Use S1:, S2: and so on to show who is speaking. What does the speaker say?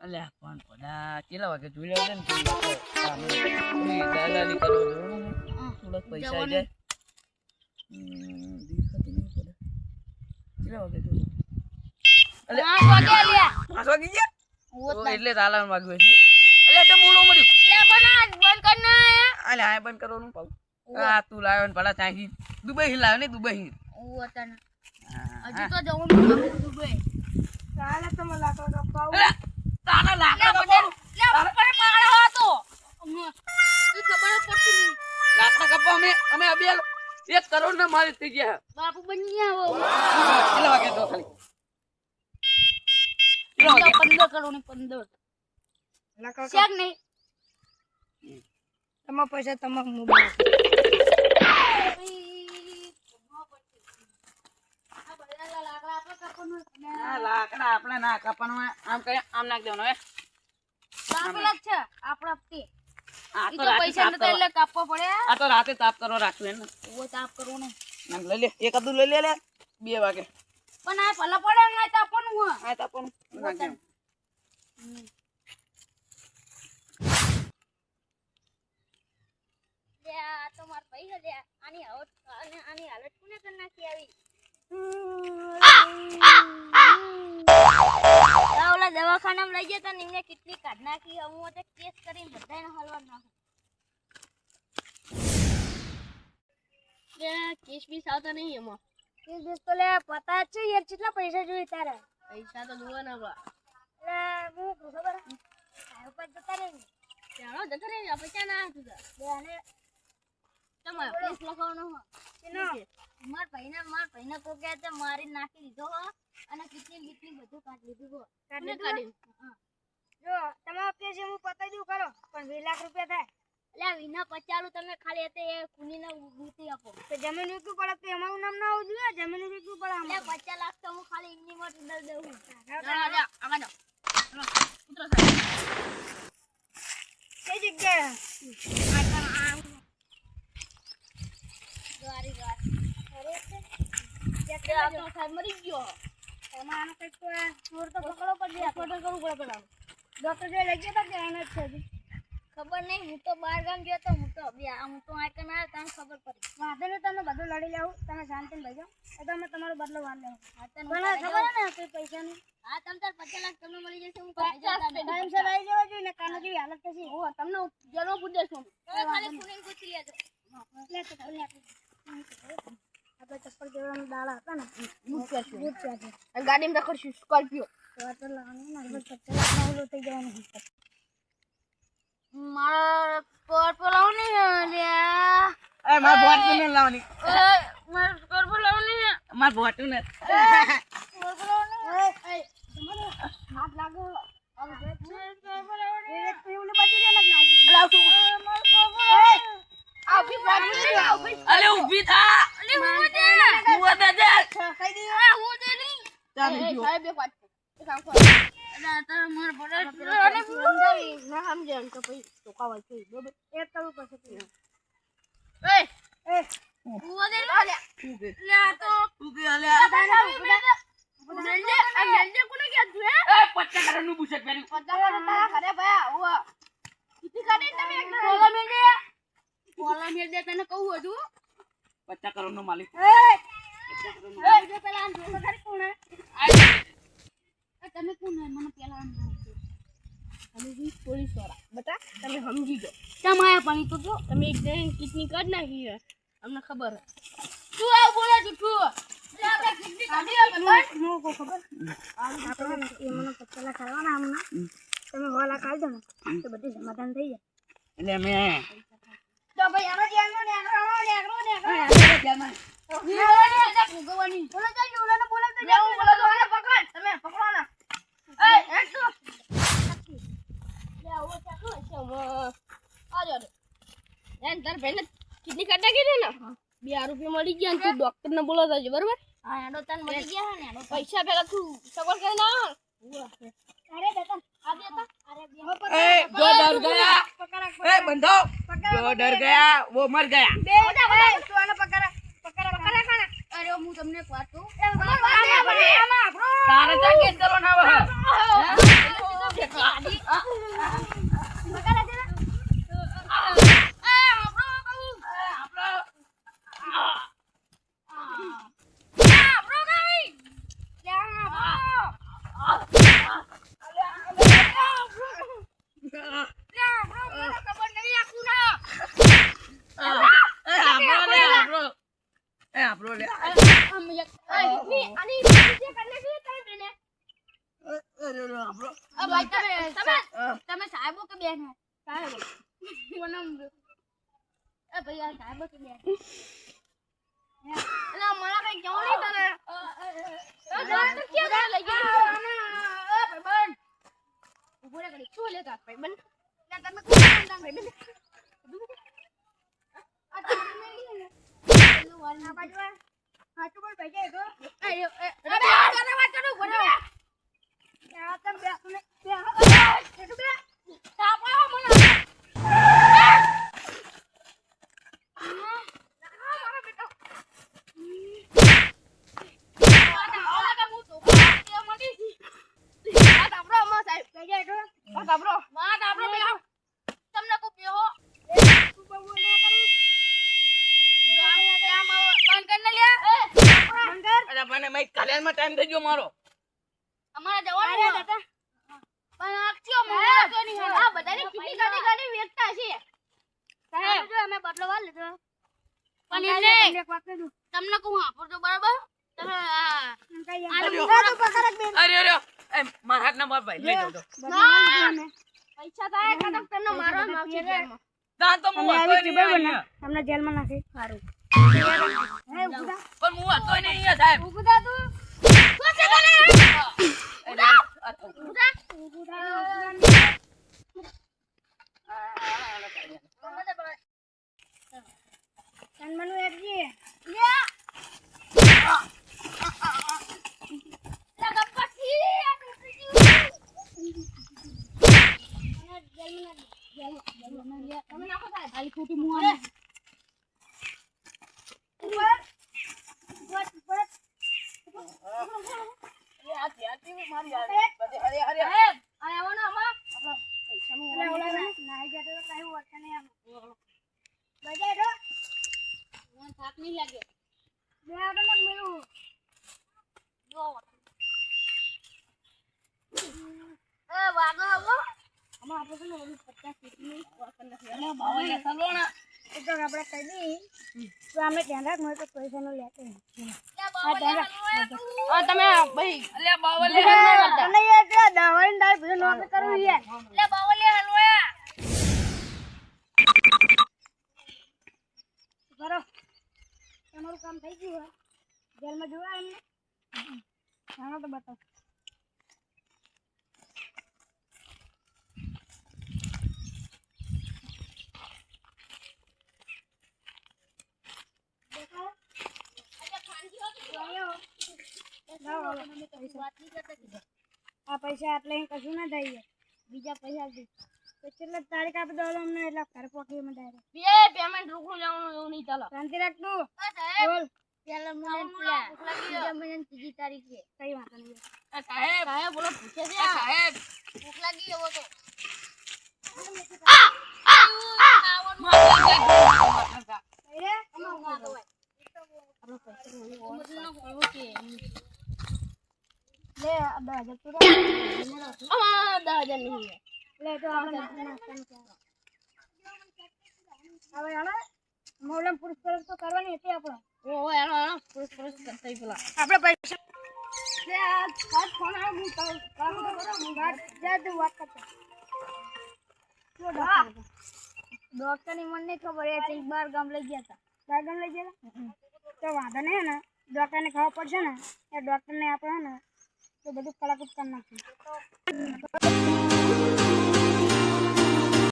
S1: અલ્યા પણ પડા કેટલા વાગે જોઈ લેવા દે ને દલાલી કરો થોડાક પૈસા આવી જાય દેખાતું નહીં પડે કેટલા વાગે જોઈ અલ્યા 5 વાગે ગયા એટલે તાલાન વાગ્યું છે અલ્યા તે બોલો મળ્યું બંધ કર ના અલ્યા આ બંધ કરવાનું પાઉ આ તું લાવ્યો ને પડા ચાહી દુબઈ હી લાવ્યો ને દુબઈ હી
S2: હજી તો જવાનું દુબઈ
S3: ચાલે તમે લાકડા કપાવ
S1: તારા લાકડા કપાવ
S2: પર પાડો હતો તું ખબર પડતી નહીં
S1: લાકડા કપાવ અમે અબિયાલ 1 કરોડ ના માલ થઈ ગયા
S2: બાપુ બની ગયા
S1: કેટલા વાગે તો ખાલી
S2: 15 કરોડ ને 15
S3: લાકડા
S2: શેક નહીં
S3: તમારા પૈસા તમારા મોબાઈલ
S1: લાકડા આપણે ના કપાનું આમ કઈ આમ નાખ દેવાનું હે
S2: કાપેલા જ છે આપણા તે
S1: આ
S2: ઈ
S1: તો
S2: તો
S1: રાતે
S2: પૈસા નતા એટલે કાપવા પડે
S1: આ તો રાતે તાપ કરો રાખવું ને
S2: ઓ તાપ કરવો ને
S1: નામ લઈ લે એક અદુ લઈ લે 2 વાગે
S2: પણ આ ભલા પડે ને તાપ પણ હું
S1: આ તાપ પણ નાખ દે
S2: લે આ તો માર પૈસા લે આની હાલત કોને કરી નાખી આવી ઓલા દવાખાનામાં લઈ ગયા તા નિમને કેટલી કાઢ નાખી હું તો કેસ કરીને બધાને હલવા નાખું લે કેસ બી આવતા નહીં એમાં
S3: કેસ બેસ તો લે પતા છે યાર કેટલા પૈસા જોઈએ તારા
S2: પૈસા તો જોવા ના બા
S3: એટલે હું ખબર આ ઉપર જતા રહે
S2: ચાલો જતો રે આપણે ક્યાં ના હતું
S3: બે આને
S2: તમારે કેસ લખવાનો હો
S3: એનો
S2: માર ભાઈને કોકે તે મારી નાખી દીધો હો અને કેટલી બધું કાઢી લીધું હો
S3: કાઢી જો તમારો કેસ હું પતાઈ દઉં કરો પણ 2 લાખ રૂપિયા થાય
S2: એટલે વિના પચાલું તમે ખાલી તે કુનીને બૂટી આપો
S3: તો જમીન વેચવું પડે તો અમારું નામ ના આવવું જોઈએ જમીન વેચવું પડે
S2: એટલે
S3: આમાં
S2: 50 લાખ તો હું ખાલી ઇમની મોટ દઈ દઉં
S3: આગળ
S2: જાઓ ઉતરો
S3: કઈ જગ્યાએ
S2: દ્વારી અરે
S3: છે
S2: આપણો સાહેબ મરી ગયો
S3: એમાં આનો કંઈક તો ચોર તો પકડવો પડે ફોટો કરવું પડે પેલા ડોક્ટર જે લઈ ગયા હતા એને જ છે હજી
S2: ખબર નહીં હું તો બહાર ગામ ગયો તો હું તો આઈકન આવ્યો તને ખબર પડી
S3: વાંધો નહીં તમે બધું લડી લેવું તમે શાંતિને બેસો તો તમે તમારો બદલો વાર લેવો
S2: હા તને
S3: પણ ખબર હે ને કોઈ પૈસાની
S2: હા તમ તાર 50 લાખ તમને મળી જશે હું
S3: ટાઈમસર આવી જવા જોઈએ ને કાનો જેવી હાલત થશે
S2: ઓ તમને જનો પૂછે છું ખાલી સુનીને પૂછી લેજો
S3: આપણે ચપ્પલ જેવડાના દાડા હતા ને
S2: બૂટ પહેરશું.
S3: બૂટ પહેરશું.
S2: ગાડીમાં રખડશું સ્કોર્પિયો
S3: તો આ તો લાવવાનું ને આપણે 50 લાખમાં ઓલું થઈ જવાનું છે.
S2: મારા સ્કોર્પિયો લાવવાની લ્યા
S1: એ માર બોટુ ને લાવની
S2: મારા સ્કોર્પિયો લાવવાની
S1: માર બોટુ ને
S2: સ્કોર્પિયો લાવવાની
S3: તમારો હાથ લાગો હવે બે
S2: સ્કોર્પિયો લાવવાની
S3: એક પીવલી બાજુ જે લગ નાખી
S1: લાવ તું
S2: મારા સ્કોર્પિયો આવી બાજુ આવી
S1: અલે ઊભી થા
S2: અલે હું દે
S1: હું દે દે
S3: ખાઈ દી
S2: હું દે નહીં
S1: ચાલ ગયો
S2: સાહેબ એક વાત એક કામ કર તારા માર પડે અને
S3: સમજાવી ના સમજે તો પછી ટોકાવા છે બરોબર એક કરવું પડશે
S2: એ
S3: એ
S2: હું દે લે
S1: તું કે
S2: લે આ તો
S1: તું કે અલે
S2: મેંડે કોને કે તું
S1: એ 50 કરોડ નું બુશેટ પહેર્યું
S2: તારા ઘરે ભયા હુઆ કિતી કાઢી તમે એક કોલા મેંડે તને કહું હતું
S1: 50 કરોડ નો માલિક
S3: એ જો પેલા આમ જોતો ખરી કોણ હે
S2: તમે કોણ મને પેલા અમે પોલીસ વાળા બટા તમે સમજી ગયો કેમ આયા પાણી તો જો તમે એક જણ કિડની કાઢ નાખી છે અમને ખબર તું આવ બોલે તું એટલે આપણે કિડની કાઢી આપે
S3: નો કો ખબર આપણે એ મને 50 લાખ કરવાના હમણાં તમે વાલા કાઢી દો ને તો બધું સમાધાન થઈ જાય
S1: એટલે મે
S3: તો ભાઈ આનો ધ્યાન ને
S2: ભગવાની
S3: બોલો જાય ઓલાને બોલાવ તો
S2: જાવ બોલો તો આને પકડ તમે પકડોના એ હેડ તો લે ઓ ચાકો છે આ જો એન તાર ભાઈને કિડની કાઢ નાખી દે ને 2 રૂપિયા મળી ગયા તું ડોક્ટર ને બોલાવતા છે બરોબર હા એનો તને મળી ગયા હે ને પૈસા પેલા તું સગવડ કરી ના
S3: અરે બેટા
S2: આ દે તા
S3: અરે
S1: ए जो डर गया ए बंधो जो डर गया वो मर ગયા
S3: બે તું આને પકડા ખાના
S2: અરે હું તમને પાટું
S1: તારે તો કેસ કરવાનો હવે
S2: આની જે કરને છે તમે બેને આ ભાઈ તમે સાહેબો કે બેન હે સાહેબો કોનમ એ ભાઈ આ સાહેબો કે બેન ના મારા કઈ કેવું નહીં તને તો ક્યાં લઈ ગયા ભાઈબંધ ઉભો રે કરી શું લેતા ભાઈબંધ ના તમે કોણ ભાઈબંધ આ તમે લઈ લે વારના બાજુ હાચું બોલ ભાઈ જો વાત કરું બોલો આ તમ બે એટલું બે તાપા મને મારા બેટા તમને કો બેહો તું બહુ ના કરી બંધ કર ને લે બંધ કર
S1: અરે મને મેં કલ્યાણમાં ટાઈમ થઈ ગયો મારો
S2: અમારા જવાનું હતા પણ આખો મોડો તો નહીં આ બધાની ખીટી ગાડી વેચતા છે સાહેબ જો અમે બદલો વાર લીધો પણ એને એક વાત કહું તમને કહું આપો બરાબર તમે
S1: અરે એ મારા હાથના માર ભાઈ લઈ જાઓ
S2: પૈસા થાય કદમ તમને મારવા માંગશે જેલમાં
S1: દાન તો હું હતો નહીં અહીંયા.
S3: તમને જેલમાં નાખી સારું હે ઉગડા
S1: પણ હું હતો નહીં અહીંયા સાહેબ
S2: ઉગડા તું શું છે તને
S3: તનમનું એકજી આપણે કહી દઈએ તો અમે ધ્યાન રાખ મને તો પૈસાનો લેતો
S2: તમે ભાઈ
S1: અલ્યા બાવલે
S3: અને યાર કે દવાઈ દાઈ બધું નોકરી કરવી યાર
S2: લે બાવલે હલવાયા
S3: કરો તમારું કામ થઈ ગયું હોય જેલમાં જોવા એમને જાણો તો બતાવો આ પૈસા આટલે કશું ના થાય બીજા પૈસા દે તો છેલ્લે તારીખ આપી દો અમને એટલે ઘર પોકી માં ડાયરેક્ટ
S2: બે પેમેન્ટ રોકડું લેવાનું એવું નહીં ચાલો
S3: શાંતિ રાખ તું
S2: સાહેબ
S3: બોલ
S2: પેલા મને ત્રીજી તારીખે
S3: કઈ વાંધો નહીં
S1: સાહેબ
S2: સાહેબ બોલો પૂછે છે
S1: સાહેબ
S2: ભૂખ લાગી એવો તો
S3: કઈ રે અમાર ના દવાઈ લે આ 10,000 તું રાખ લે તો આપણે હવે આના મોલમ પુરુષ પરત તો કરવાની હતી આપણે આપણે પૈસા લે આ ફોન આવે હું કામ કરો હું જા તું વાત કરતો ડોક્ટર ની મને નહીં ખબર એ એક બાર ગામ લઈ ગયા હતા બાર ગામ લઈ ગયા તો વાંધો નહીં ને ડોક્ટર ને ખબર પડશે ને એ ડોક્ટર ને આપણે ને તો બધું કલાકૂટ કરી નાખ્યું